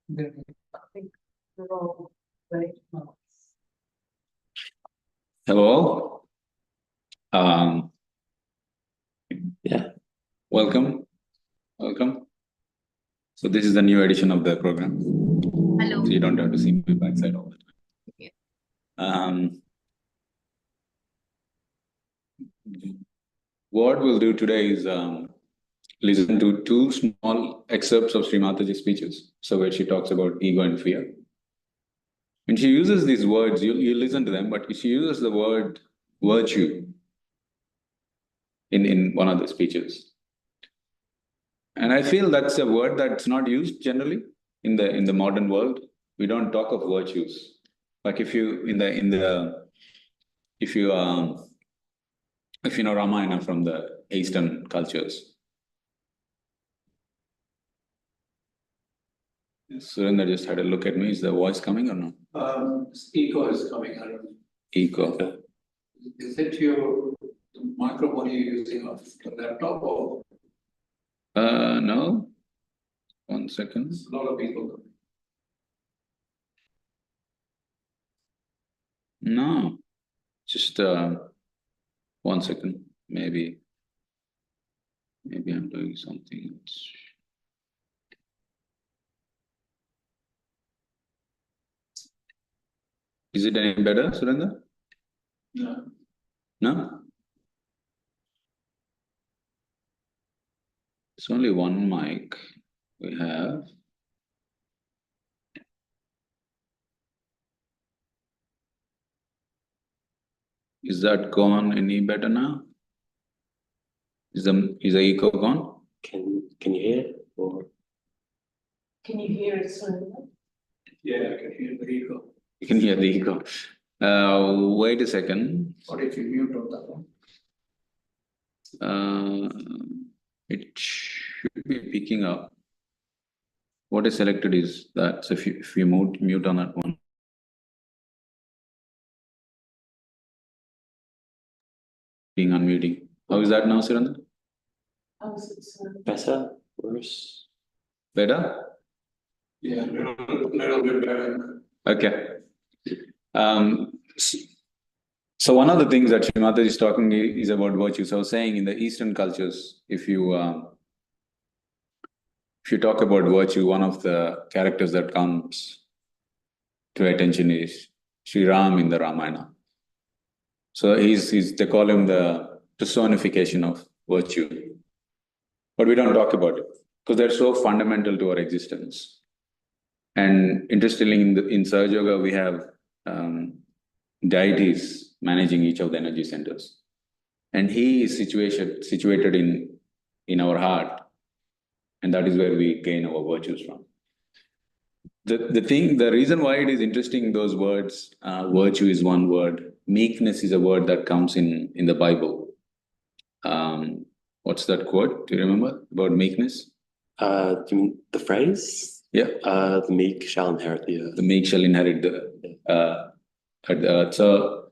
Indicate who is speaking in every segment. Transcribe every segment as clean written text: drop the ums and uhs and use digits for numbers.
Speaker 1: I think we're all ready to know.
Speaker 2: Hello.
Speaker 3: Yeah.
Speaker 2: Welcome. So this is the new edition of the program.
Speaker 4: Hello.
Speaker 2: So you don't have to see my backside all the time.
Speaker 4: Yeah.
Speaker 2: What we'll do today is listen to two small excerpts of Shri Mataji's speeches. So where she talks about ego and fear. And she uses these words, you listen to them, but she uses the word virtue in one of the speeches. And I feel that's a word that's not used generally in the modern world. We don't talk of virtues. Like if you know Ramayana from the Eastern cultures. Surendra just had a look at me. Is the voice coming or no?
Speaker 5: Echo is coming out.
Speaker 2: Echo.
Speaker 5: Is it your microphone you're using off the laptop or?
Speaker 2: No. 1 second.
Speaker 5: A lot of people.
Speaker 2: No. Just 1 second. Maybe I'm doing something else. Is it any better, Surendra?
Speaker 5: No.
Speaker 2: No? It's only one mic we have. Is that gone any better now? Is the echo gone?
Speaker 3: Can you hear? Or
Speaker 1: Can you hear it, Surendra?
Speaker 5: Yeah, I can hear the echo.
Speaker 2: You can hear the echo. Wait a second.
Speaker 5: What if you mute on that one?
Speaker 2: It should be picking up. What is selected is that. So if you mute on that one. Being unmuting. How is that now, Surendra?
Speaker 1: How's it, Surendra?
Speaker 3: better? Worse?
Speaker 2: Better?
Speaker 5: Yeah, little bit better.
Speaker 2: Okay. So one of the things that Shri Mataji is talking is about virtue. So I was saying in the Eastern cultures, if you talk about virtue, one of the characters that comes to attention is Sri Ram in the Ramayana. So they call him the personification of virtue. But we don't talk about it because they're so fundamental to our existence. And interestingly, in Sahaja Yoga, we have deities managing each of the energy centers. And he is situated in our heart. And that is where we gain our virtues from. The reason why it is interesting, those words, virtue is one word, meekness is a word that comes in the Bible. What's that quote? Do you remember about meekness?
Speaker 3: Do you mean the phrase?
Speaker 2: Yeah.
Speaker 3: The meek shall inherit the earth.
Speaker 2: The meek shall inherit the earth. So,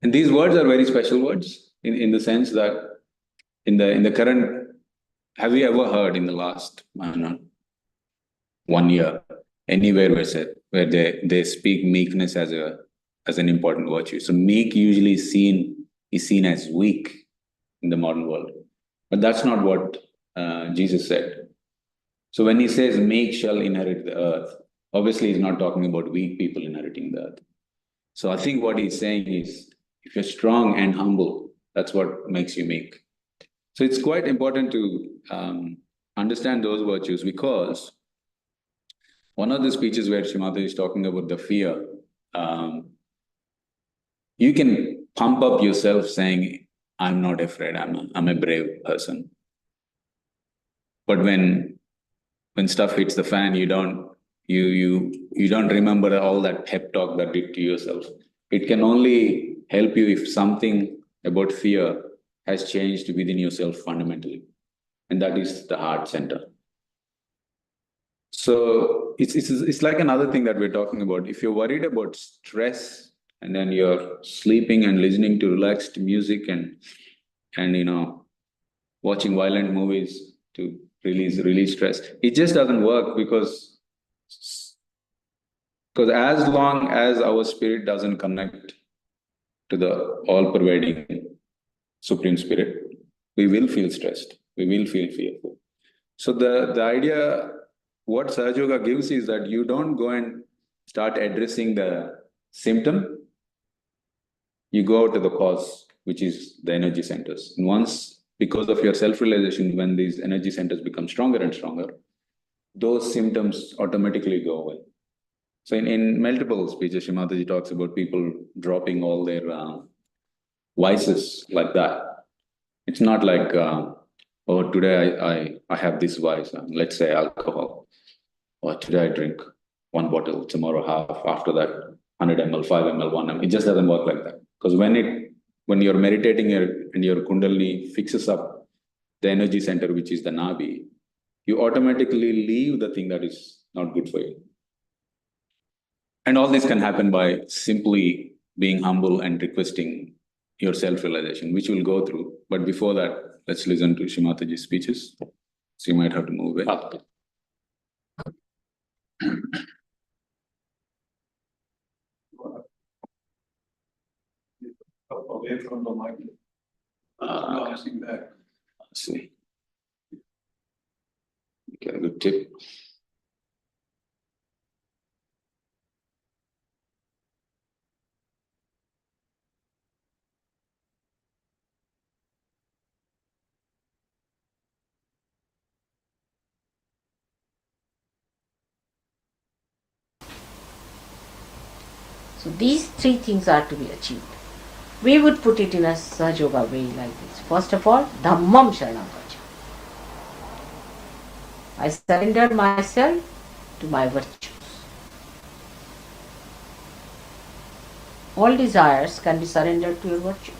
Speaker 2: and these words are very special words in the sense that in the current, have you ever heard in the last, I don't know, 1 year, anywhere where they speak meekness as an important virtue? So meek usually is seen as weak in the modern world. But that's not what Jesus said. So when he says meek shall inherit the earth, obviously he's not talking about weak people inheriting the earth. So I think what he's saying is, if you're strong and humble, that's what makes you meek. So it's quite important to understand those virtues, because one of the speeches where Shri Mataji is talking about the fear, you can pump up yourself saying, I'm not afraid, I'm a brave person. But when stuff hits the fan, you don't remember all that pep talk that did to yourself. It can only help you if something about fear has changed within yourself fundamentally. And that is the heart center. So it's like another thing that we're talking about. If you're worried about stress and then you're sleeping and listening to relaxed music and watching violent movies to release stress, it just doesn't work, because Because as long as our spirit doesn't connect to the all-pervading Supreme Spirit, we will feel stressed. We will feel fearful. So the idea, what Sahaja Yoga gives is that you don't go and start addressing the symptom. You go out to the cause, which is the energy centers. And once, because of your self-realization, when these energy centers become stronger and stronger, those symptoms automatically go away. So in multiple speeches, Shri Mataji talks about people dropping all their vices like that. It's not like, oh, today I have this vice, let's say alcohol, or today I drink 1 bottle, tomorrow half, after that 100 ml, 5 ml, 1 ml. It just doesn't work like that. Because when you're meditating and your kundalini fixes up the energy center, which is the nabi, you automatically leave the thing that is not good for you. And all this can happen by simply being humble and requesting your self-realization, which we'll go through. But before that, let's listen to Shri Mataji's speeches. So you might have to move away.
Speaker 5: Away from the mic. Bouncing back.
Speaker 2: See. Okay, good tip.
Speaker 6: So these three things are to be achieved. We would put it in a Sahaja Yoga way like this. First of all, Dhammam Sharanam Gacchami. I surrender myself to my virtues. All desires can be surrendered to your virtue.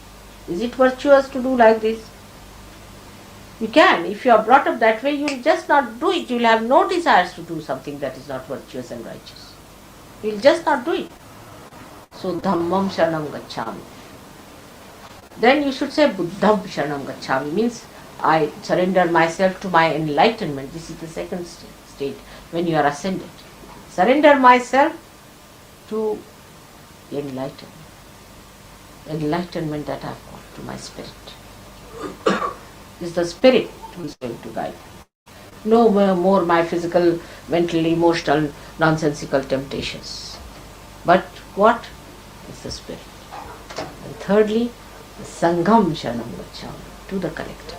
Speaker 6: Is it virtuous to do like this? You can. If you are brought up that way, you will just not do it. You will have no desires to do something that is not virtuous and righteous. You will just not do it. So, Dhammam Sharanam Gacchami. Then you should say Buddham Sharanam Gacchami, means I surrender myself to my enlightenment. This is the second state when you are ascended. Surrender myself to enlightenment. Enlightenment that I have got to my spirit. Is the spirit who is going to guide me. No more my physical, mental, emotional, nonsensical temptations. But what is the spirit? And thirdly, the Sangham Sharanam Gacchami, to the collectivity,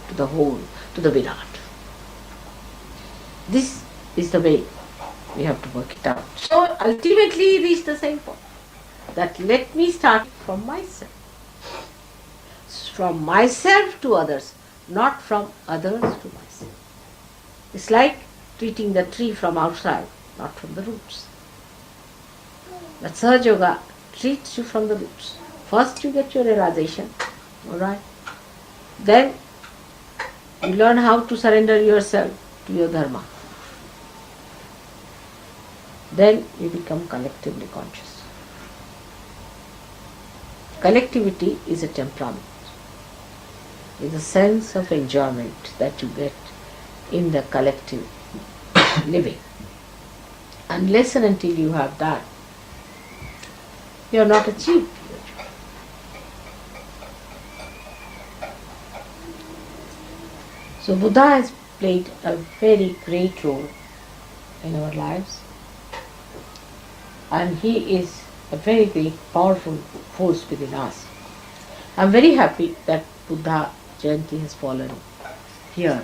Speaker 6: to the whole, to the Virat. This is the way we have to work it out. So ultimately reach the same point. That let me start from myself. From myself to others, not from others to myself. It's like treating the tree from outside, not from the roots. But Sahaja Yoga treats you from the roots. First you get your realization, alright? Then you learn how to surrender yourself to your dharma. Then you become collectively conscious. Collectivity is a temperament. Is a sense of enjoyment that you get in the collective living. Unless and until you have that, you are not achieved. So Buddha has played a very great role in our lives, and he is a very great powerful force within us. I am very happy that Buddha Jayanti has fallen here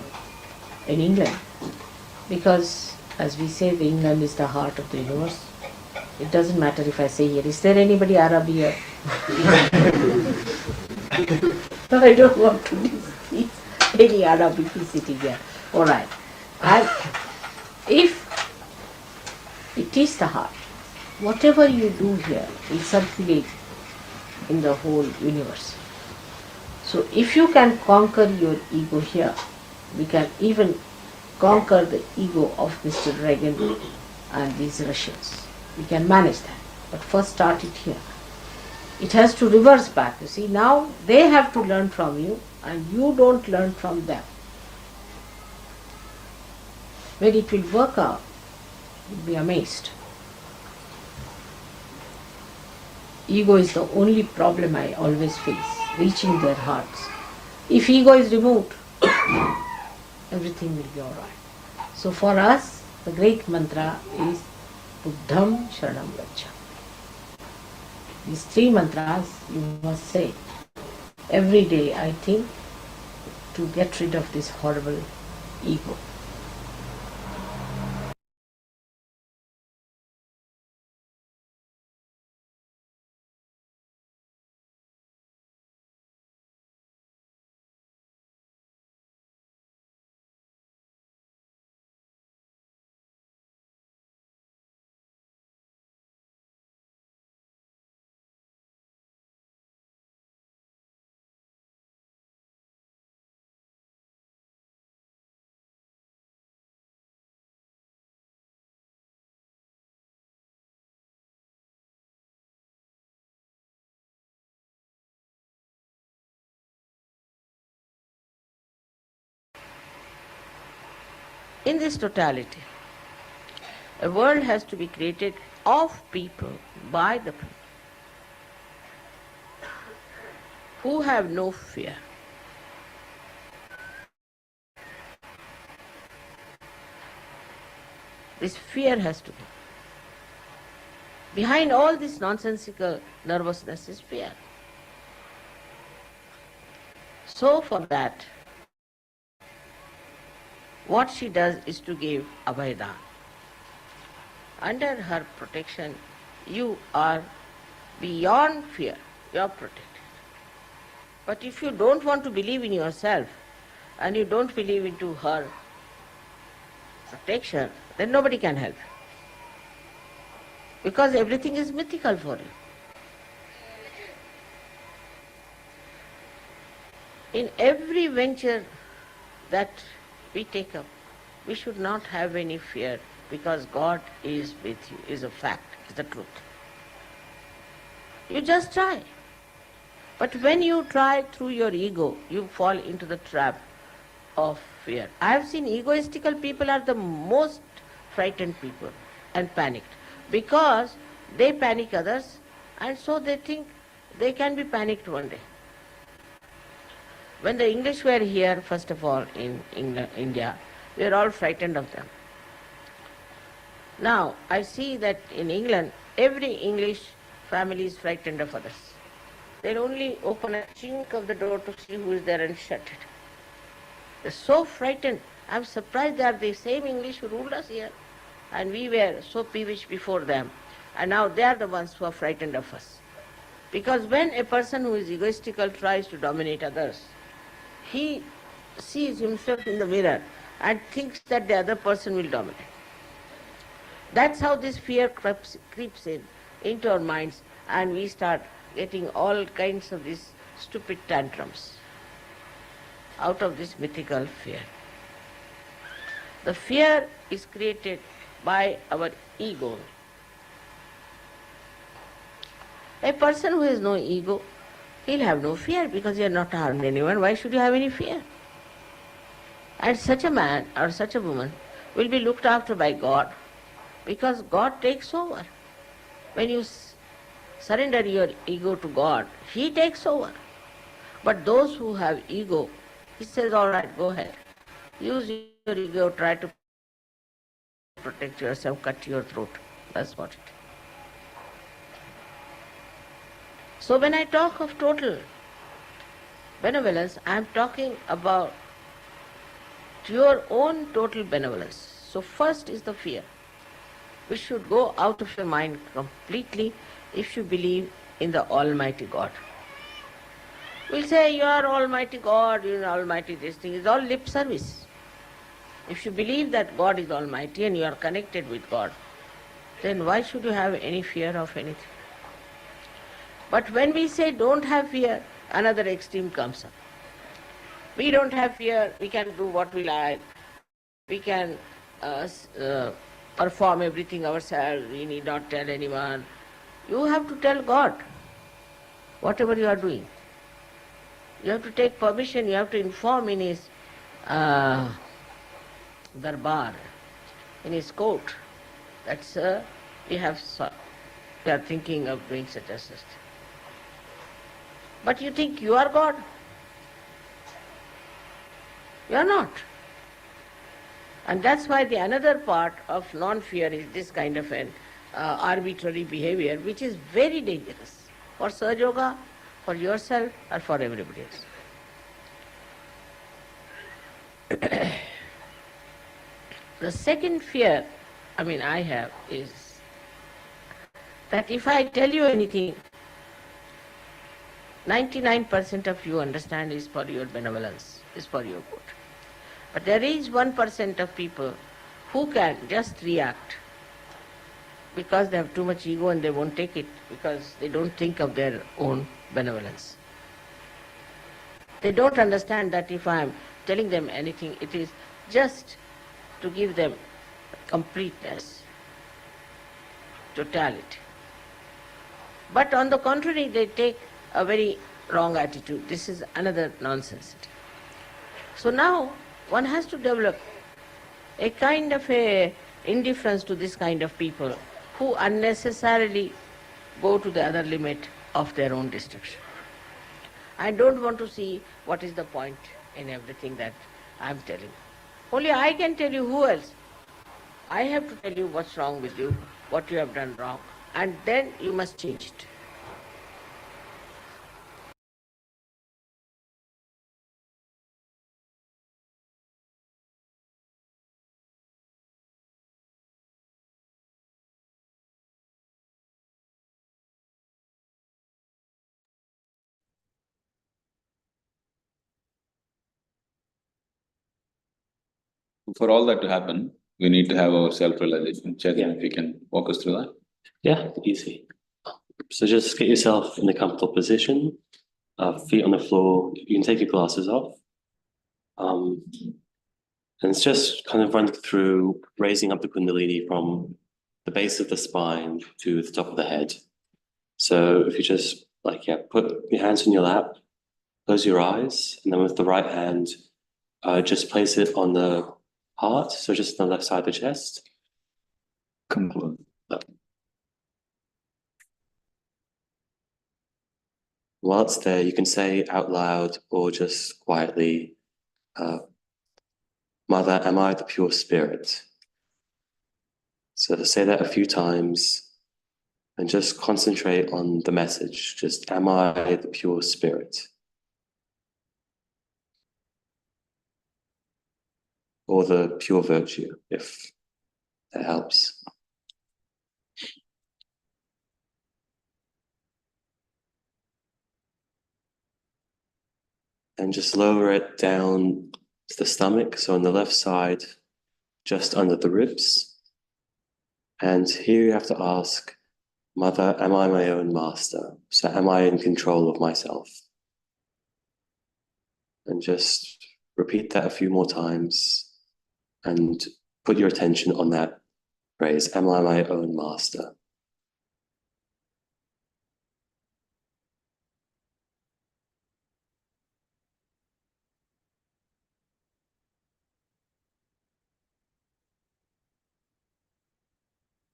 Speaker 6: in England, because as we say, the England is the heart of the universe. It doesn't matter if I say here, is there anybody Arab here? I don't want to displease any Arab if he's sitting here. Alright. And if it is the heart, whatever you do here will circulate in the whole universe. So if you can conquer your ego here, we can even conquer the ego of Mr. Reagan and these Russians. We can manage that. But first start it here. It has to reverse back. You see, now they have to learn from you and you don't learn from them. When it will work out, you'll be amazed. Ego is the only problem I always face, reaching their hearts. If ego is removed, everything will be alright. So for us, the great mantra is Buddham Sharanam Gacchami. These three mantras you must say every day, I think, to get rid of this horrible ego. In this totality, a world has to be created of people, by the people, who have no fear. This fear has to be. Behind all this nonsensical nervousness is fear. So for that, what she does is to give Abhaydan. Under her protection, you are beyond fear, you are protected. But if you don't want to believe in yourself, and you don't believe into her protection, then nobody can help you. Because everything is mythical for you. In every venture that we take up, we should not have any fear, because God is with you, is a fact, is the truth. You just try. But when you try through your ego, you fall into the trap of fear. I have seen egoistical people are the most frightened people and panicked, because they panic others, and so they think they can be panicked one day. When the English were here, first of all, in India, we were all frightened of them. Now, I see that in England, every English family is frightened of others. They'll only open a chink of the door to see who is there and shut it. They're so frightened. I'm surprised they are the same English who ruled us here. And we were so peevish before them. And now they are the ones who are frightened of us. Because when a person who is egoistical tries to dominate others, he sees himself in the mirror and thinks that the other person will dominate. That's how this fear creeps into our minds, and we start getting all kinds of these stupid tantrums out of this mythical fear. The fear is created by our ego. A person who has no ego, he'll have no fear, because he has not harmed anyone. Why should you have any fear? And such a man or such a woman will be looked after by God, because God takes over. When you surrender your ego to God, He takes over. But those who have ego, He says, all right, go ahead. Use your ego, try to protect yourself, cut your throat. That's what it is. So when I talk of total benevolence, I am talking about your own total benevolence. So first is the fear, which should go out of your mind completely if you believe in the Almighty God. We'll say, you are Almighty God, you are Almighty this thing. It's all lip service. If you believe that God is Almighty and you are connected with God, then why should you have any fear of anything? But when we say don't have fear, another extreme comes up. We don't have fear, we can do what we like, we can perform everything ourselves, we need not tell anyone. You have to tell God whatever you are doing. You have to take permission, you have to inform in His darbar, in His court, that, sir, we have you are thinking of doing such and such. But you think you are God. You are not. And that's why the another part of non-fear is this kind of an arbitrary behavior, which is very dangerous for Sahaja Yoga, for yourself, or for everybody else. The second fear, I have, is that if I tell you anything, 99% of you understand is for your benevolence, is for your good. But there is 1% of people who can just react because they have too much ego and they won't take it because they don't think of their own benevolence. They don't understand that if I am telling them anything, it is just to give them completeness, totality. But on the contrary, they take a very wrong attitude. This is another nonsense. So now one has to develop a kind of a indifference to this kind of people who unnecessarily go to the other limit of their own destruction. I don't want to see what is the point in everything that I am telling. Only I can tell you, who else? I have to tell you what's wrong with you, what you have done wrong, and then you must change it.
Speaker 2: For all that to happen, we need to have our self-realization. Chetan, if you can walk us through that.
Speaker 3: Yeah, easy. So just get yourself in a comfortable position, feet on the floor. You can take your glasses off. And it's just kind of run through raising up the Kundalini from the base of the spine to the top of the head. So if you just put your hands on your lap, close your eyes, and then with the right hand, just place it on the heart, so just on the left side of the chest.
Speaker 2: Come on.
Speaker 3: While it's there, you can say out loud or just quietly, Mother, am I the pure spirit? So say that a few times and just concentrate on the message. Just, am I the pure spirit? Or the pure virtue, if that helps. And just lower it down to the stomach, so on the left side, just under the ribs. And here you have to ask, Mother, am I my own master? So am I in control of myself? And just repeat that a few more times and put your attention on that phrase, am I my own master?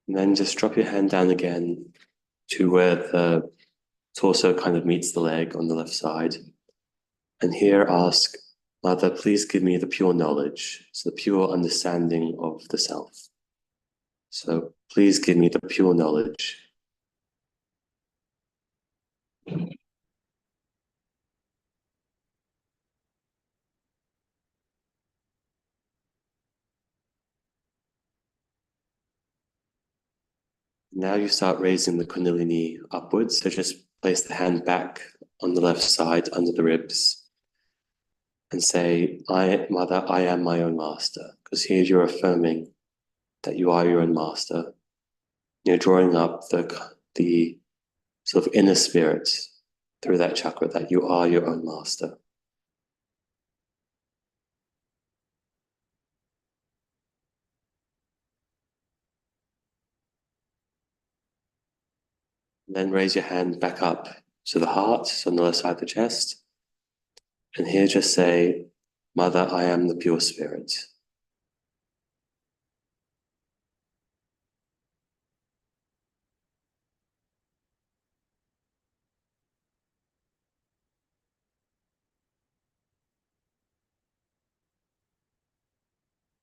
Speaker 3: And then just drop your hand down again to where the torso kind of meets the leg on the left side. And here ask, Mother, please give me the pure knowledge, so the pure understanding of the self. So please give me the pure knowledge. Now you start raising the Kundalini upwards, so just place the hand back on the left side under the ribs and say, Mother, I am my own master, because here you're affirming that you are your own master. You're drawing up the sort of inner spirit through that chakra, that you are your own master. Then raise your hand back up to the heart, so on the left side of the chest. And here just say, Mother, I am the pure spirit.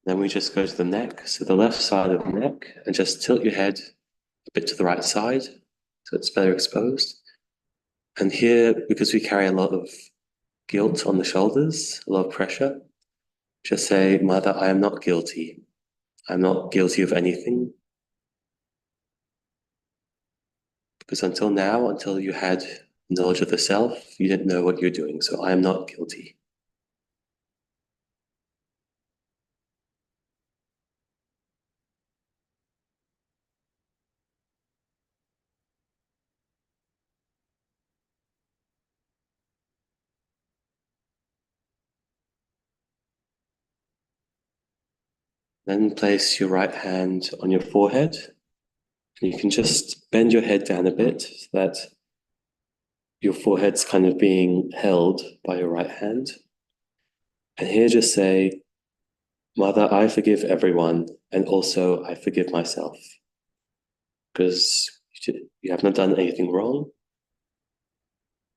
Speaker 3: Then we just go to the neck, so the left side of the neck, and just tilt your head a bit to the right side, so it's better exposed. And here, because we carry a lot of guilt on the shoulders, a lot of pressure, just say, Mother, I am not guilty. I'm not guilty of anything. Because until now, until you had knowledge of the self, you didn't know what you're doing, so I am not guilty. Then place your right hand on your forehead. And you can just bend your head down a bit so that your forehead's kind of being held by your right hand. And here just say, Mother, I forgive everyone, and also I forgive myself. Because you have not done anything wrong,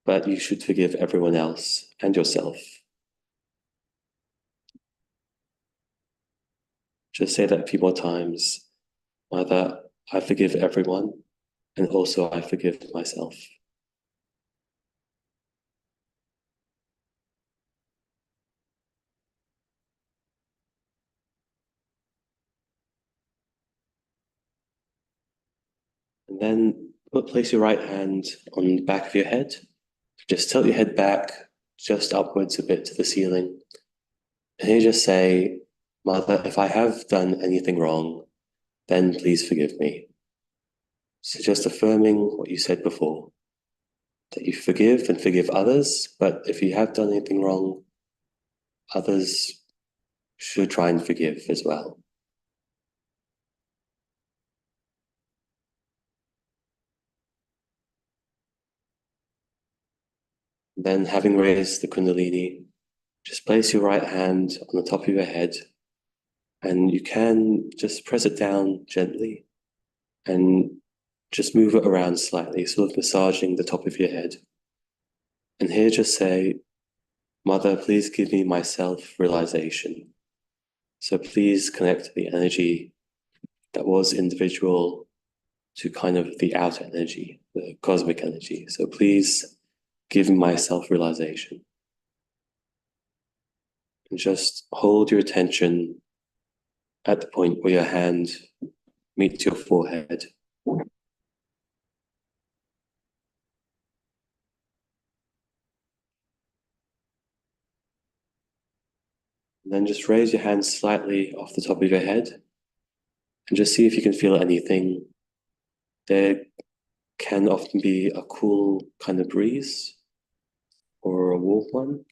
Speaker 3: but you should forgive everyone else and yourself. Just say that a few more times. Mother, I forgive everyone, and also I forgive myself. And then place your right hand on the back of your head. Just tilt your head back, just upwards a bit to the ceiling. And here just say, Mother, if I have done anything wrong, then please forgive me. So just affirming what you said before, that you forgive and forgive others, but if you have done anything wrong, others should try and forgive as well. Then, having raised the Kundalini, just place your right hand on the top of your head, and you can just press it down gently and just move it around slightly, sort of massaging the top of your head. And here just say, Mother, please give me my self-realization. So please connect to the energy that was individual to kind of the outer energy, the cosmic energy. So please give me my self-realization. And just hold your attention at the point where your hand meets your forehead. And then just raise your hand slightly off the top of your head and just see if you can feel anything. There can often be a cool kind of breeze or a warm one.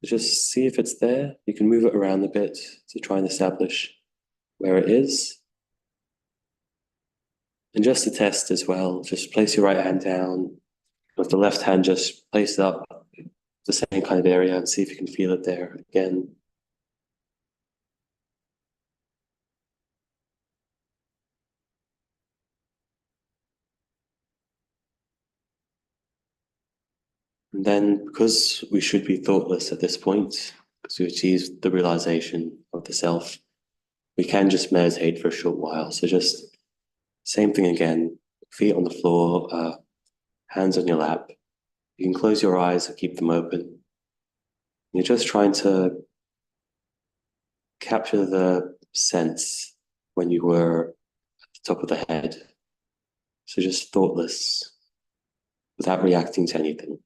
Speaker 3: Just see if it's there. You can move it around a bit to try and establish where it is. And just to test as well, just place your right hand down. With the left hand, just place it up the same kind of area and see if you can feel it there again. And then, because we should be thoughtless at this point, because we achieved the realization of the self, we can just meditate for a short while. So just same thing again, feet on the floor, hands on your lap. You can close your eyes or keep them open. You're just trying to capture the sense when you were at the top of the head. So just thoughtless, without reacting to anything.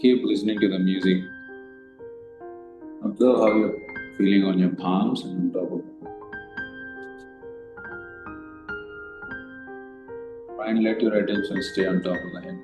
Speaker 2: Keep listening to the music. Observe how you're feeling on your palms and on top of it. Try and let your attention stay on top of the head.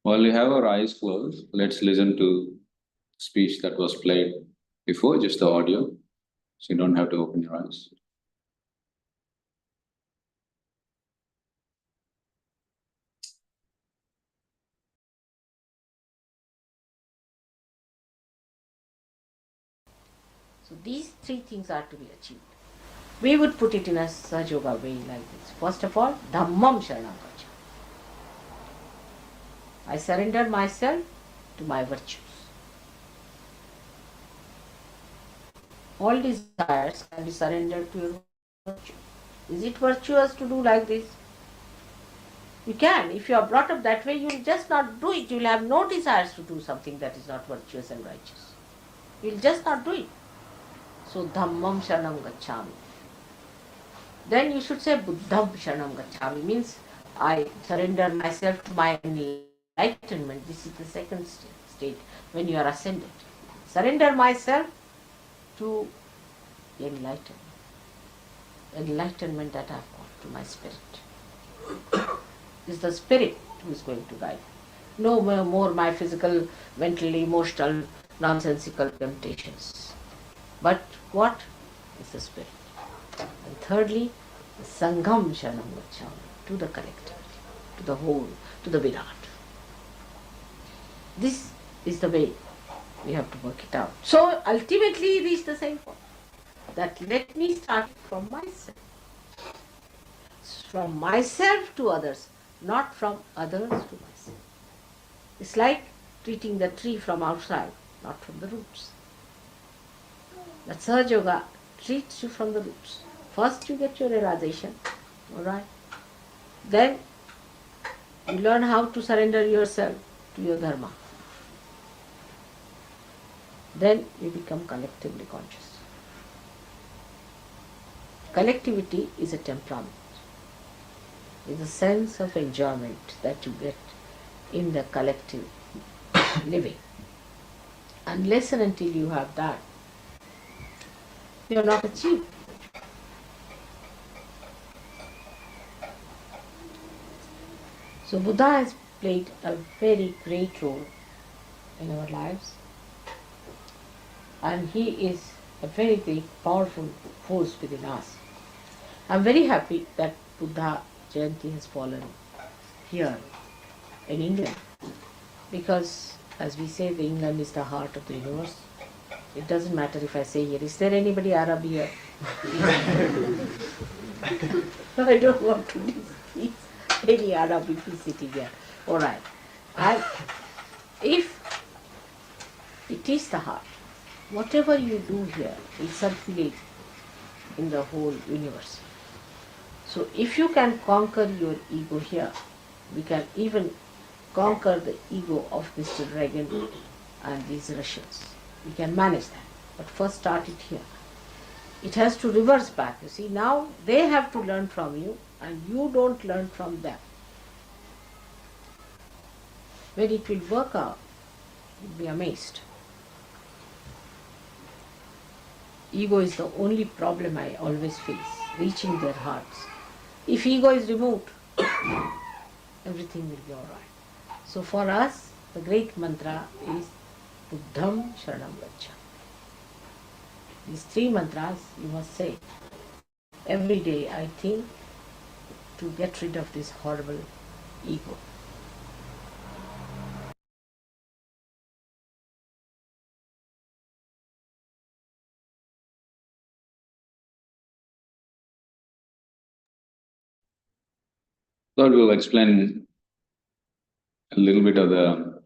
Speaker 2: While you have our eyes closed, let's listen to speech that was played before, just the audio, so you don't have to open your eyes.
Speaker 6: So these three things are to be achieved. We would put it in a Sahaja Yoga way like this. First of all, Dhammam Sharanam Gacchami. I surrender myself to my virtues. All desires can be surrendered to your virtue. Is it virtuous to do like this? You can. If you are brought up that way, you will just not do it. You will have no desires to do something that is not virtuous and righteous. You will just not do it. So, Dhammam Sharanam Gacchami. Then you should say Buddham Sharanam Gacchami, means I surrender myself to my enlightenment. This is the second state when you are ascended. Surrender myself to enlightenment. Enlightenment that I have got to my spirit. It's the spirit who is going to guide me. No more my physical, mental, emotional, nonsensical temptations. But what is the spirit? And thirdly, the Sangham Sharanam Gacchami, to the collectivity, to the whole, to the Virat. This is the way we have to work it out. So ultimately reach the same point, that let me start from myself. From myself to others, not from others to myself. It's like treating the tree from outside, not from the roots. That Sahaja Yoga treats you from the roots. First you get your realization, alright? Then you learn how to surrender yourself to your dharma. Then you become collectively conscious. Collectivity is a temperament. It's a sense of enjoyment that you get in the collective living. Unless and until you have that, you are not achieved. So Buddha has played a very great role in our lives, and he is a very, very powerful force within us. I'm very happy that Buddha Jayanti has fallen here in England, because as we say, the England is the heart of the universe. It doesn't matter if I say here, is there anybody Arab here? I don't want to displease any Arab people sitting here. Alright. And if it is the heart, whatever you do here will circulate in the whole universe. So if you can conquer your ego here, we can even conquer the ego of Mr. Reagan and these Russians. We can manage that. But first start it here. It has to reverse back. You see, now they have to learn from you and you don't learn from them. When it will work out, you'll be amazed. Ego is the only problem I always face, reaching their hearts. If ego is removed, everything will be alright. So for us, the great mantra is Buddham Sharanam Gacchami. These three mantras you must say every day, I think, to get rid of this horrible ego.
Speaker 2: Lord will explain a little bit of the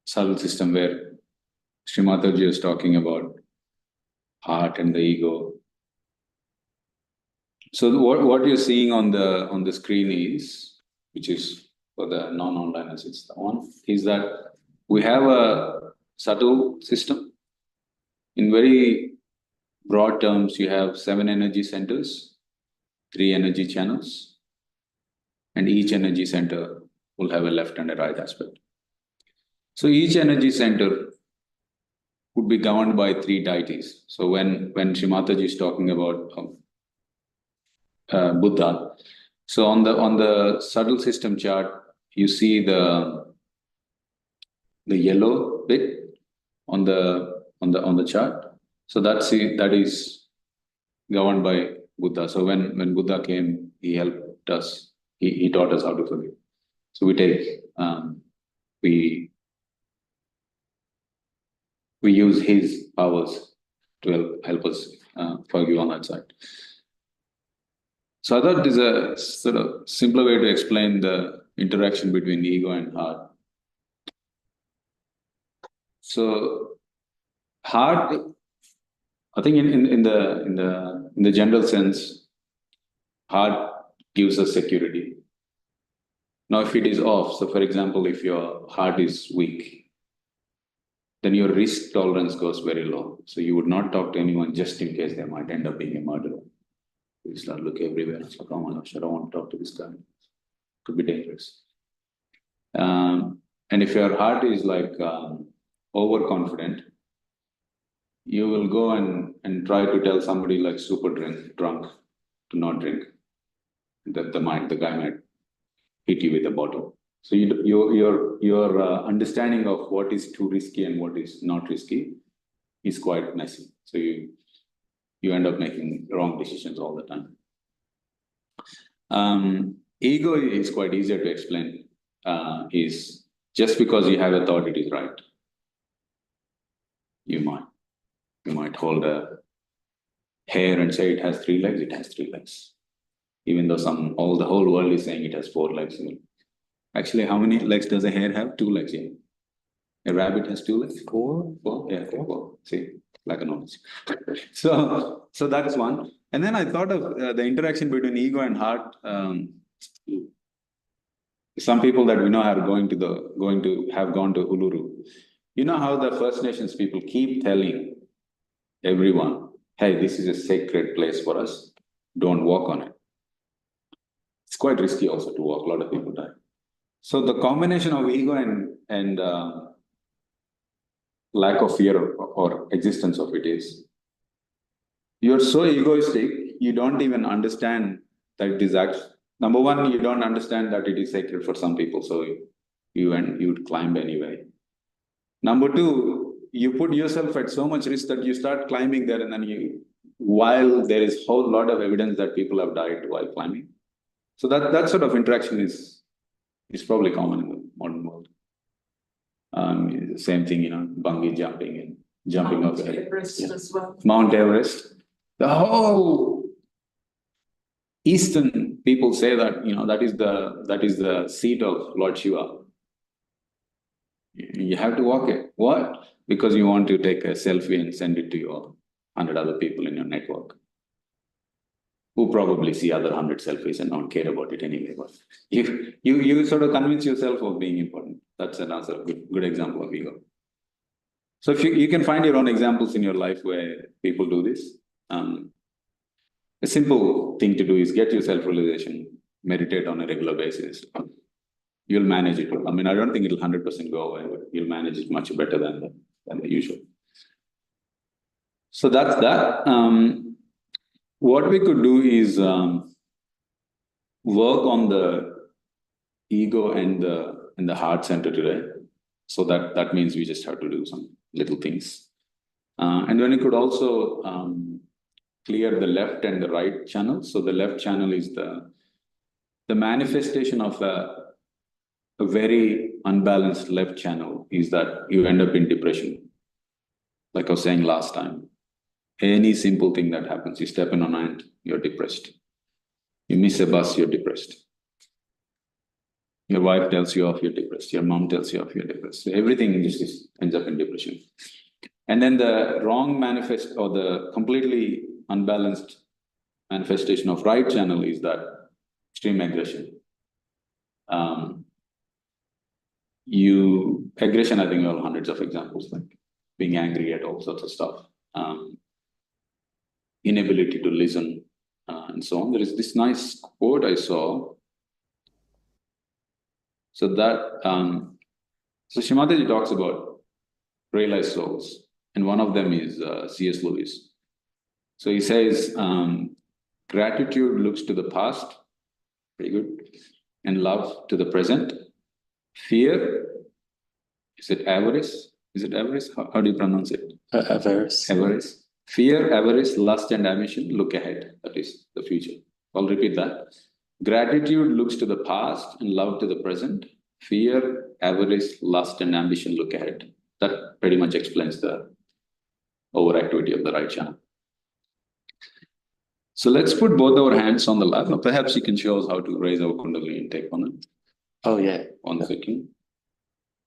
Speaker 2: subtle system where Shri Mataji is talking about heart and the ego. So what you're seeing on the screen is, which is for the non-onliners, it's the one, is that we have a subtle system. In very broad terms, you have 7 energy centers, 3 energy channels, and each energy center will have a left and a right aspect. So each energy center would be governed by 3 deities. So when Shri Mataji is talking about Buddha, so on the subtle system chart, you see the yellow bit on the chart. So that is governed by Buddha. So when Buddha came, he helped us. He taught us how to forgive. So we take we use his powers to help us forgive on that side. So I thought this is a sort of simpler way to explain the interaction between ego and heart. So heart, I think in the general sense, heart gives us security. Now, if it is off, so for example, if your heart is weak, then your risk tolerance goes very low. So you would not talk to anyone just in case they might end up being a murderer. You start looking everywhere. So, oh my gosh, I don't want to talk to this guy. Could be dangerous. And if your heart is like overconfident, you will go and try to tell somebody like super drunk to not drink. The guy might hit you with a bottle. So your understanding of what is too risky and what is not risky is quite messy. So you end up making wrong decisions all the time. Ego is quite easier to explain. Is just because you have a thought, it is right. You might hold a hair and say it has 3 legs. It has 3 legs. Even though the whole world is saying it has 4 legs. Actually, how many legs does a hare have? 2 legs, yeah. A rabbit has 2 legs? 4? 4? Yeah, 4. See, like a knowledge. So that is one. And then I thought of the interaction between ego and heart. Some people that we know are going to have gone to Uluru. You know how the First Nations people keep telling everyone, hey, this is a sacred place for us. Don't walk on it. It's quite risky also to walk. A lot of people die. So the combination of ego and lack of fear or existence of it is, you're so egoistic, you don't even understand that it is number one, you don't understand that it is sacred for some people, so you would climb anyway. Number two, you put yourself at so much risk that you start climbing there and then while there is a whole lot of evidence that people have died while climbing. So that sort of interaction is probably common in the modern world. Same thing, bungee jumping and jumping off the
Speaker 1: Everest as well.
Speaker 2: Mount Everest. The whole Eastern people say that, that is the seat of Lord Shiva. You have to walk it. What? Because you want to take a selfie and send it to your 100 other people in your network, who probably see other 100 selfies and don't care about it anyway. But you sort of convince yourself of being important. That's another good example of ego. So if you can find your own examples in your life where people do this. A simple thing to do is get your self-realization, meditate on a regular basis. You'll manage it. I mean, I don't think it'll 100% go away, but you'll manage it much better than the usual. So that's that. What we could do is work on the ego and the heart center today. So that means we just have to do some little things. And then we could also clear the left and the right channel. So the left channel is the manifestation of a very unbalanced left channel is that you end up in depression. Like I was saying last time, any simple thing that happens, you step in an ant, you're depressed. You miss a bus, you're depressed. Your wife tells you off, you're depressed. Your mom tells you off, you're depressed. So everything just ends up in depression. And then the wrong manifest or the completely unbalanced manifestation of right channel is that extreme aggression. Aggression, I think we have hundreds of examples, like being angry at all sorts of stuff, inability to listen, and so on. There is this nice quote I saw. So Shri Mataji talks about realized souls, and one of them is C.S. Lewis. So he says, gratitude looks to the past, very good, and love to the present. Fear, is it avarice? Is it avarice? How do you pronounce it?
Speaker 3: Avarice.
Speaker 2: Avarice. Fear, avarice, lust and ambition look ahead. That is the future. I'll repeat that. Gratitude looks to the past and love to the present. Fear, avarice, lust and ambition look ahead. That pretty much explains the overactivity of the right channel. So let's put both our hands on the lap. Now perhaps you can show us how to raise our Kundalini and take on it.
Speaker 3: Oh, yeah.
Speaker 2: 1 second.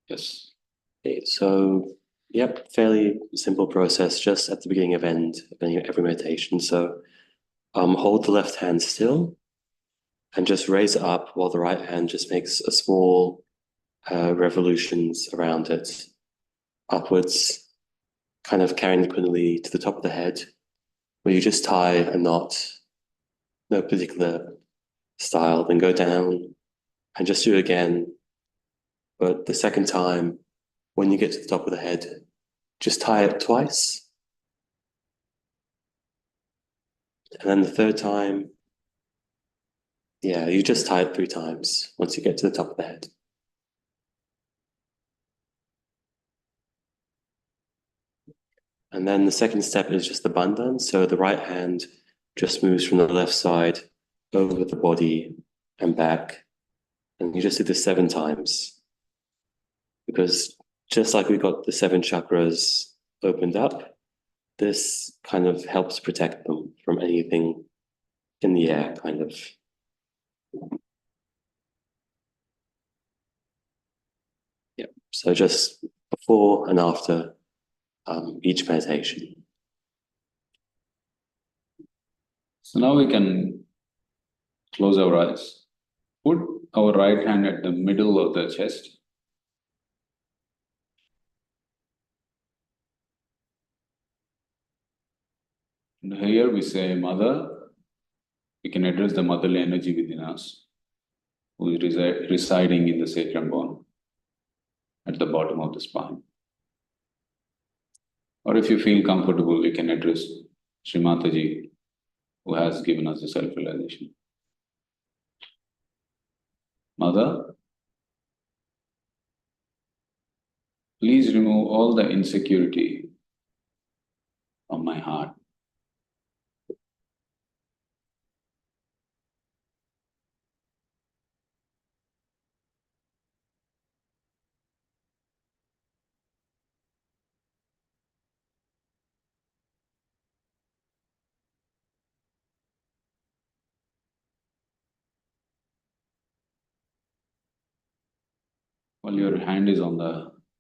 Speaker 2: Yes.
Speaker 3: Okay, so, yep, fairly simple process, just at the beginning of every meditation. So hold the left hand still and just raise it up while the right hand just makes a small revolutions around it, upwards, kind of carrying the Kundalini to the top of the head, where you just tie a knot, no particular style, then go down and just do it again. But the second time, when you get to the top of the head, just tie it twice. And then the third time, yeah, you just tie it 3 times once you get to the top of the head. And then the second step is just the bandhan. So the right hand just moves from the left side over the body and back. And you just do this 7 times. Because just like we got the 7 chakras opened up, this kind of helps protect them from anything in the air, kind of. Yeah, so just before and after each meditation.
Speaker 2: So now we can close our eyes. Put our right hand at the middle of the chest. And here we say, Mother. We can address the motherly energy within us, who is residing in the sacrum bone at the bottom of the spine. Or if you feel comfortable, you can address Shri Mataji, who has given us the self-realization. Mother, please remove all the insecurity from my heart. While your hand is on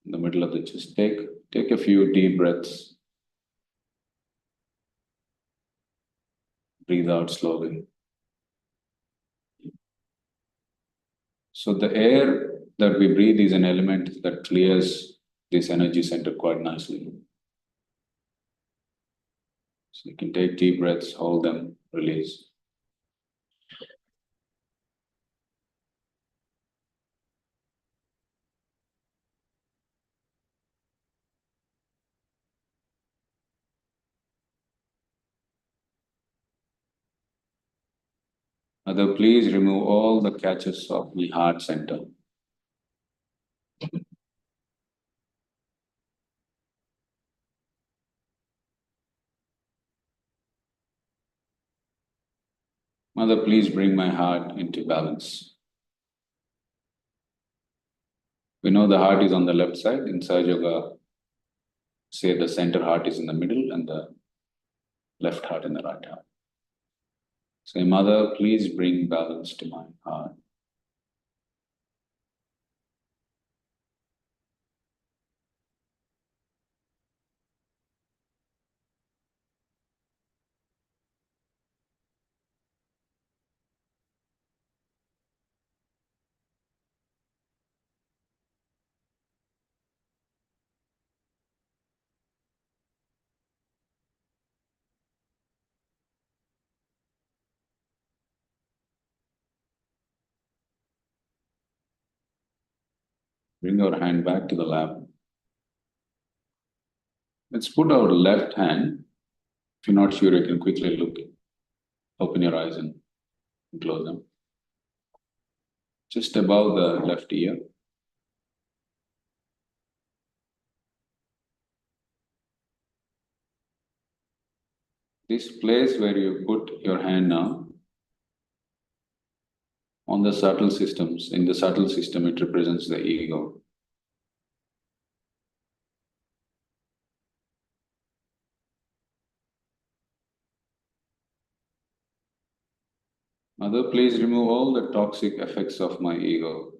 Speaker 2: in the middle of the chest, take a few deep breaths. Breathe out slowly. So the air that we breathe is an element that clears this energy center quite nicely. So you can take deep breaths, hold them, release. Mother, please remove all the catches of my heart center. Mother, please bring my heart into balance. We know the heart is on the left side. In Sahaja Yoga, say the center heart is in the middle and the left heart in the right heart. Say, Mother, please bring balance to my heart. Bring your hand back to the lap. Let's put our left hand. If you're not sure, you can quickly look. Open your eyes and close them. Just above the left ear. This place where you put your hand now, on the subtle systems, in the subtle system it represents the ego. Mother, please remove all the toxic effects of my ego.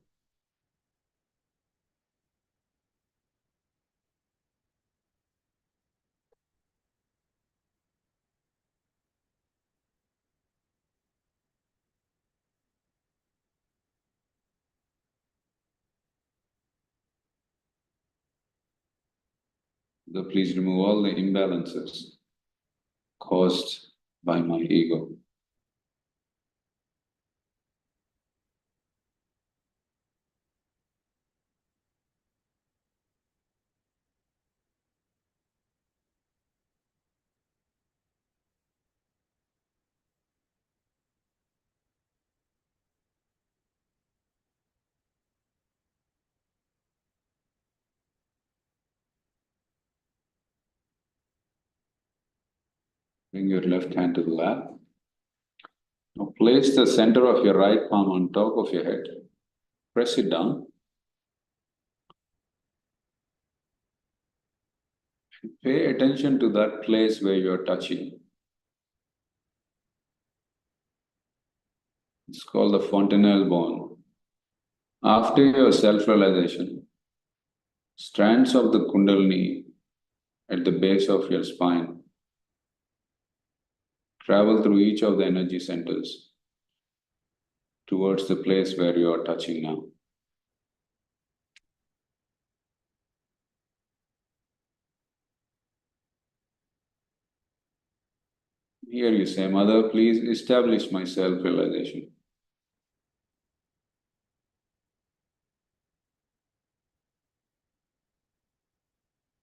Speaker 2: Mother, please remove all the imbalances caused by my ego. Bring your left hand to the lap. Now place the center of your right palm on top of your head. Press it down. Pay attention to that place where you are touching. It's called the fontanelle bone. After your self-realization, strands of the Kundalini at the base of your spine travel through each of the energy centers towards the place where you are touching now. Here you say, Mother, please establish my self-realization.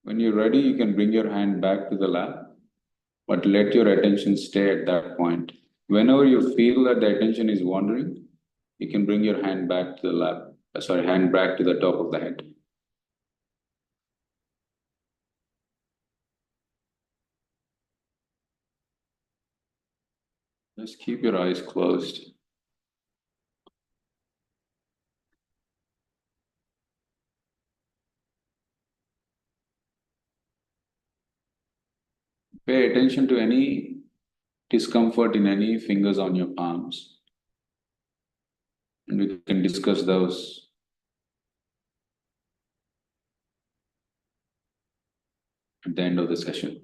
Speaker 2: When you're ready, you can bring your hand back to the lap, but let your attention stay at that point. Whenever you feel that the attention is wandering, you can bring your hand back to the lap, hand back to the top of the head. Just keep your eyes closed. Pay attention to any discomfort in any fingers on your palms. And we can discuss those the end of the session.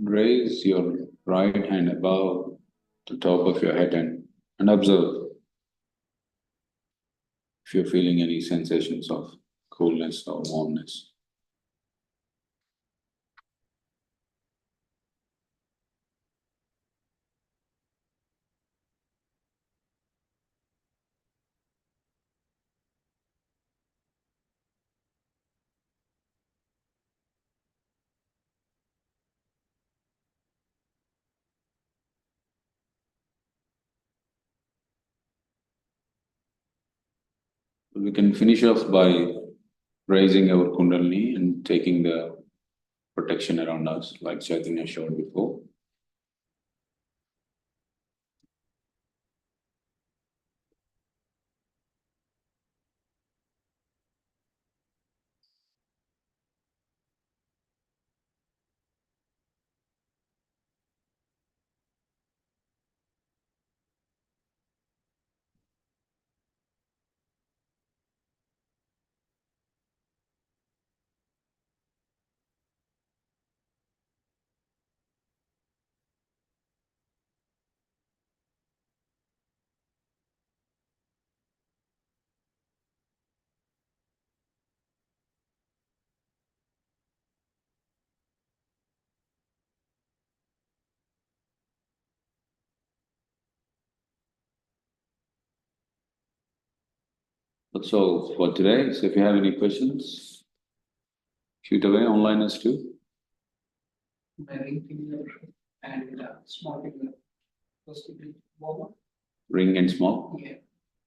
Speaker 2: Raise your right hand above the top of your head and observe if you're feeling any sensations of coolness or warmness. We can finish off by raising our Kundalini and taking the protection around us, like Chaitanya showed before. That's all for today. So if you have any questions, shoot away, onliners too.
Speaker 5: My ring finger and small finger. First degree warm up.
Speaker 2: Ring and small
Speaker 5: Yeah.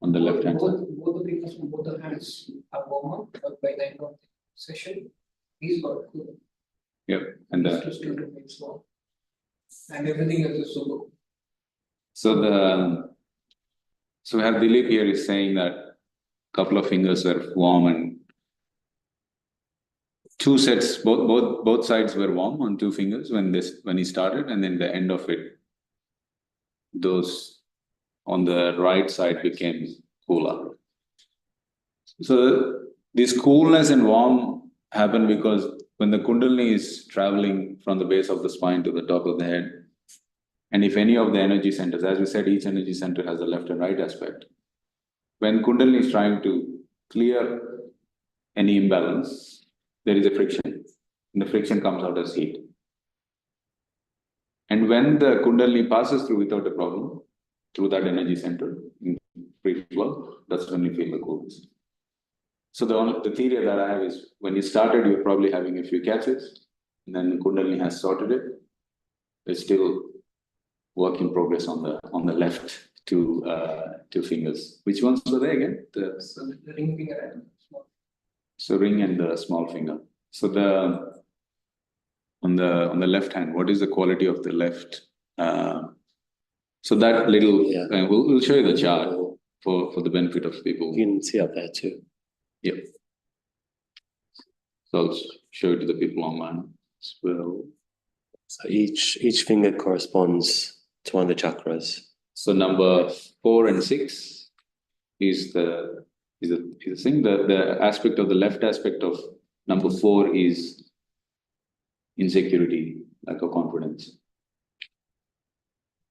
Speaker 2: on the left hand side.
Speaker 5: Both the fingers from both the hands are warm up, but by the end of the session, he's got cool.
Speaker 2: Yep, and
Speaker 5: He's still remain small. And everything else is so
Speaker 2: so we have Dilip here is saying that couple of fingers were warm and two sets, both sides were warm on two fingers when he started, and then the end of it, those on the right side became cooler. So this coolness and warm happen because when the Kundalini is traveling from the base of the spine to the top of the head, and if any of the energy centers, as we said, each energy center has a left and right aspect. When Kundalini is trying to clear any imbalance, there is a friction, and the friction comes out as heat. And when the Kundalini passes through without a problem, through that energy center, in free flow, that's when you feel the coolness. So the theory that I have is, when you started, you're probably having a few catches, and then Kundalini has sorted it. It's still work in progress on the left two fingers. Which ones were they again?
Speaker 5: So the ring finger and small.
Speaker 2: So ring and the small finger. So on the left hand, what is the quality of the left? So that little, we'll show you the chart for the benefit of people.
Speaker 3: You can see up there too.
Speaker 2: Yep. So I'll show it to the people online as well.
Speaker 3: So each finger corresponds to one of the chakras.
Speaker 2: So number 4 and 6 is the thing. The aspect of the left aspect of number 4 is insecurity, lack of confidence.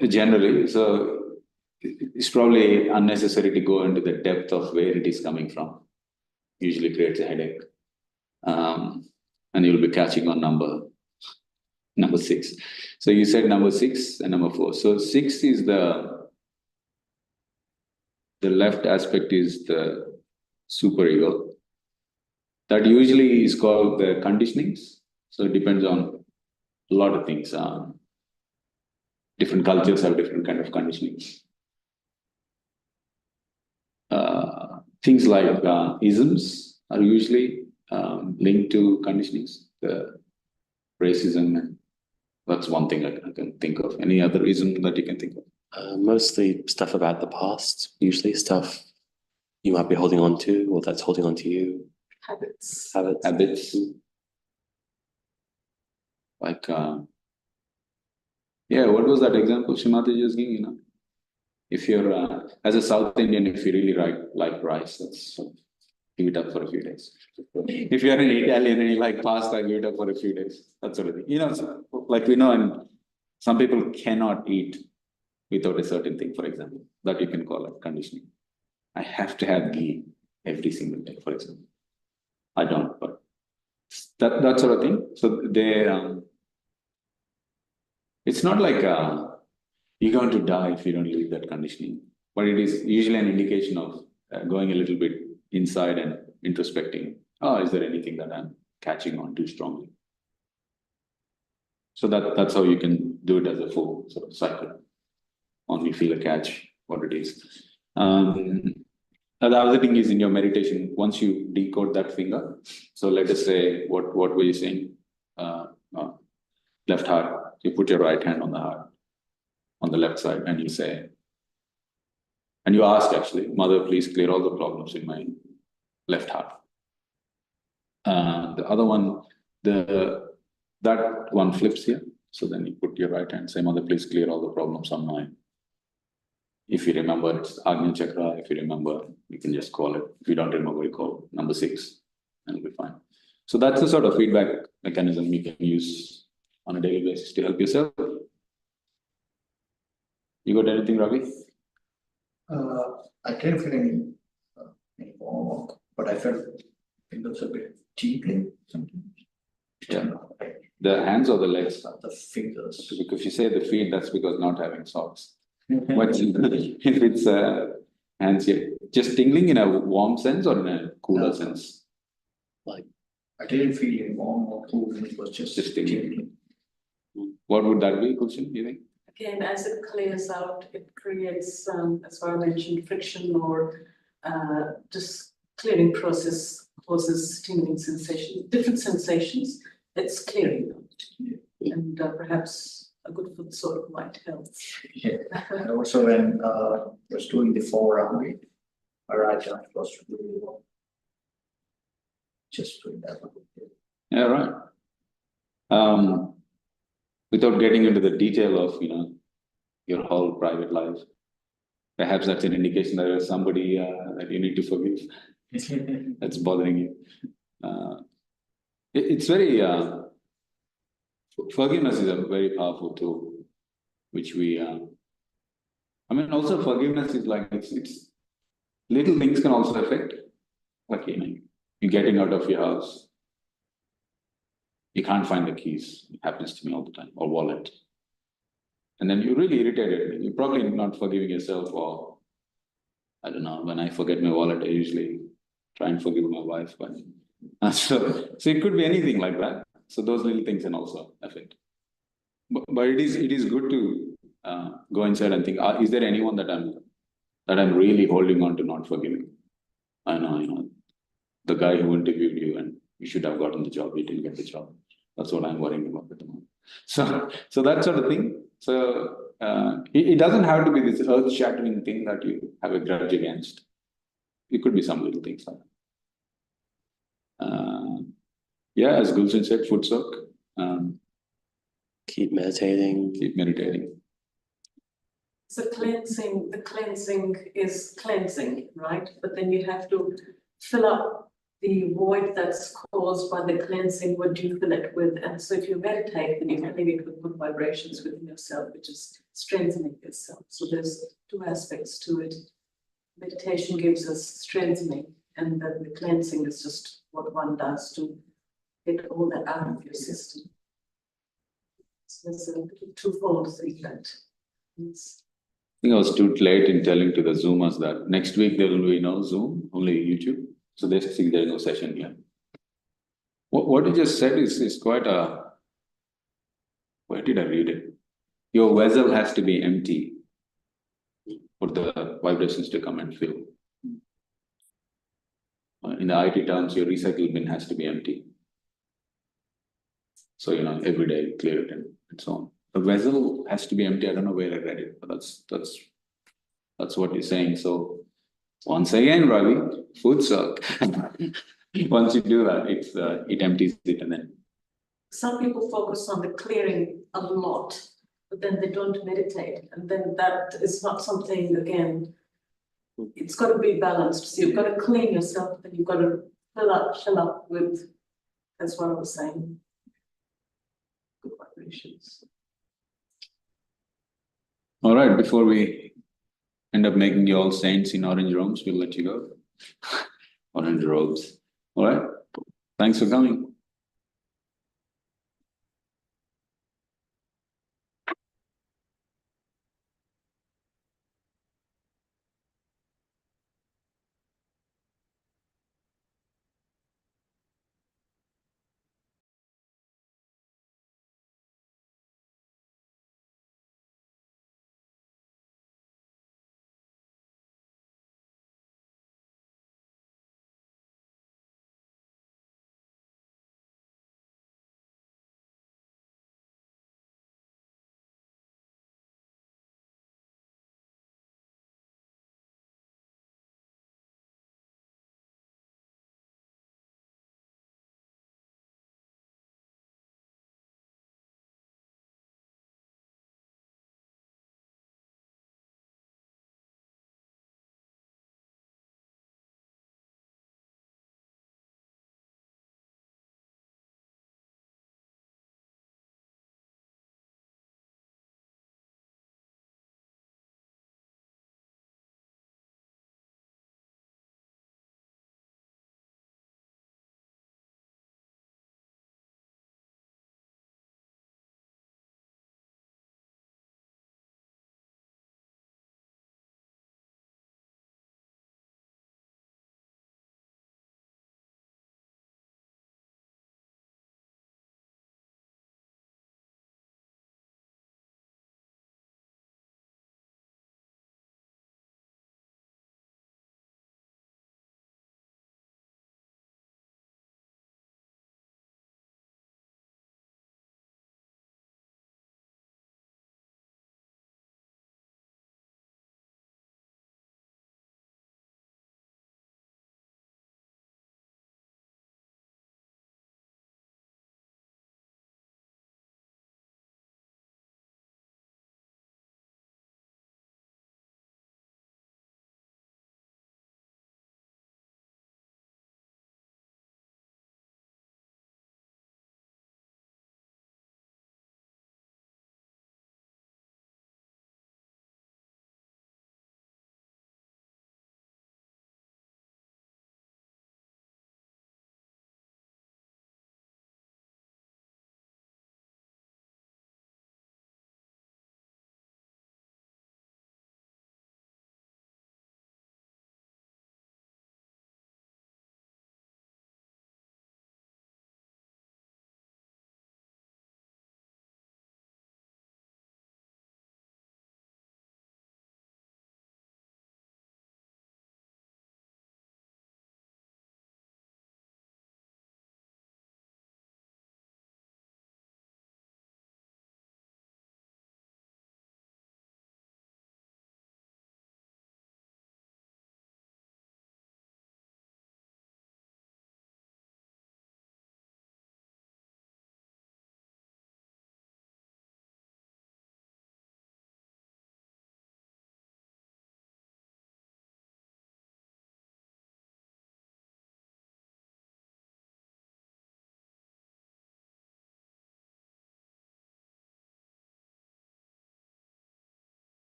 Speaker 2: Generally, so it's probably unnecessary to go into the depth of where it is coming from. Usually creates a headache, and you'll be catching on number 6. So you said number 6 and number 4. So 6 is the left aspect is the superego. That usually is called the conditionings. So it depends on a lot of things. Different cultures have different kind of conditionings. Things like isms are usually linked to conditionings. The racism, that's one thing I can think of. Any other ism that you can think of?
Speaker 3: Mostly stuff about the past, usually stuff you might be holding on to, or that's holding on to you.
Speaker 5: Habits.
Speaker 2: Habits. Like, what was that example Shri Mataji was giving, If you're, as a South Indian, if you really like rice, that's, give it up for a few days. If you're an Italian and you like pasta, give it up for a few days. That sort of thing. You know, so, like we know, and some people cannot eat without a certain thing, for example, that you can call it conditioning. I have to have ghee every single day, for example. I don't, but that sort of thing. So they, it's not like you're going to die if you don't leave that conditioning, but it is usually an indication of going a little bit inside and introspecting. Oh, is there anything that I'm catching on too strongly? So that's how you can do it as a full sort of cycle. Only feel a catch, what it is. The other thing is in your meditation, once you decode that finger, so let us say, what were you saying? Left heart, you put your right hand on the heart, on the left side, and you say, and you ask actually, Mother, please clear all the problems in my left heart. The other one, that one flips here. So then you put your right hand, say, Mother, please clear all the problems on mine. If you remember, it's Agnya Chakra. If you remember, you can just call it. If you don't remember, you call number 6, and it'll be fine. So that's the sort of feedback mechanism you can use on a daily basis to help yourself. You got anything, Ravi?
Speaker 7: I didn't feel any warm, but I felt it was a bit tingling sometimes.
Speaker 2: Yeah. The hands or the legs?
Speaker 7: The fingers.
Speaker 2: Because if you say the feet, that's because not having socks. But if it's hands, yeah, just tingling in a warm sense or in a cooler sense?
Speaker 7: Like, I didn't feel any warm or cool, it was just tingling.
Speaker 2: What would that be, Kulshan, you think?
Speaker 1: Again, as it clears out, it creates, as I mentioned, friction or just clearing process causes tingling sensation, different sensations. It's clearing them. And perhaps a good foot sort might help.
Speaker 7: Yeah, and also when I was doing the 4-round weight, my right hand was really warm. Just doing that.
Speaker 2: Yeah, right. Without getting into the detail of, your whole private life, perhaps that's an indication that there's somebody that you need to forgive that's bothering you. It's very, forgiveness is a very powerful tool, which we, also forgiveness is like, it's little things can also affect, like, you're getting out of your house. You can't find the keys. It happens to me all the time, or wallet. And then you're really irritated. You're probably not forgiving yourself, or I don't know, when I forget my wallet, I usually try and forgive my wife. But so it could be anything like that. So those little things can also affect. But it is good to go inside and think, is there anyone that I'm really holding on to not forgiving? I know, the guy who interviewed you and you should have gotten the job, you didn't get the job. That's what I'm worrying about at the moment. So that sort of thing. So it doesn't have to be this earth-shattering thing that you have a grudge against. It could be some little things like that. Yeah, as Gulshan said, foot soak.
Speaker 3: Keep meditating.
Speaker 2: Keep meditating.
Speaker 1: So cleansing, the cleansing is cleansing, right? But then you have to fill up the void that's caused by the cleansing. What do you fill it with? And so if you meditate, then you're filling it with good vibrations within yourself, which is strengthening yourself. So there's 2 aspects to it. Meditation gives us strengthening, and then the cleansing is just what one does to get all that out of your system. So there's a twofold effect.
Speaker 2: I think I was too late in telling to the Zoomers that next week there will be no Zoom, only YouTube. So they see there's no session here. What you just said is quite a. Where did I read it? Your vessel has to be empty for the vibrations to come and fill. In the IT terms, your recycle bin has to be empty. So every day clear it and so on. The vessel has to be empty. I don't know where I read it, but that's what you're saying. So once again, Ravi, food soak. Once you do that, it empties it, and then.
Speaker 1: Some people focus on the clearing a lot, but then they don't meditate, and then that is not something again it's got to be balanced. So you've got to clean yourself, and you've got to fill up with, that's what I was saying, good vibrations.
Speaker 2: All right, before we end up making you all saints in orange robes, we'll let you go. Orange robes. All right, thanks for coming.